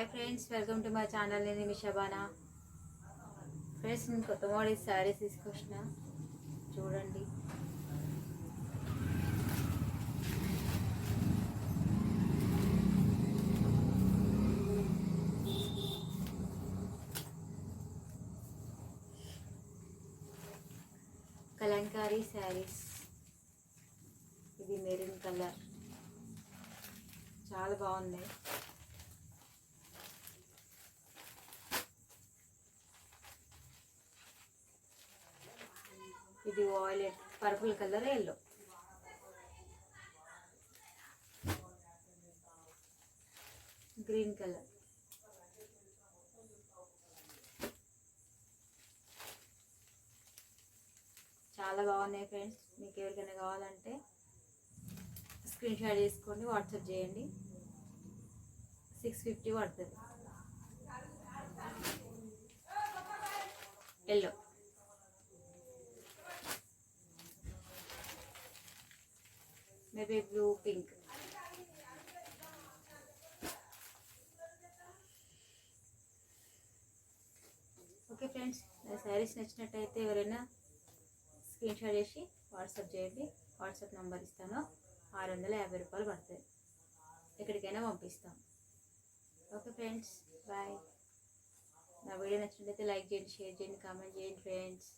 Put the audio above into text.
Hi friends, welcome to my channel. నేను మీ Shabana. Friends, నేను కొత్త మోడల్ శారీస్ తీసుకొచ్చిన, చూడండి. కలంకారీ శారీస్. ఇది మెరూన్ కలర్, చాలా బాగున్నాయి. ఇది violet, purple colour, yellow. Green colour. చాలా బాగున్నాయి ఫ్రెండ్స్. మీకు ఎవరికైనా కావాలంటే స్క్రీన్ షాట్ చేసుకోండి, వాట్సాప్ చేయండి. 650 పడుతుంది. Yellow, maybe blue, pink. Okay friends, నా శారీస్ నచ్చినట్టయితే ఎవరైనా స్క్రీన్ షాట్ చేసి వాట్సాప్ చేయండి. వాట్సాప్ నెంబర్ ఇస్తాను. 650 రూపాయలు పడుతుంది. ఎక్కడికైనా పంపిస్తాం. Okay friends, bye. నా వీడియో నచ్చినట్లయితే లైక్ చేయండి, షేర్ చేయండి, కామెంట్ చేయండి ఫ్రెండ్స్.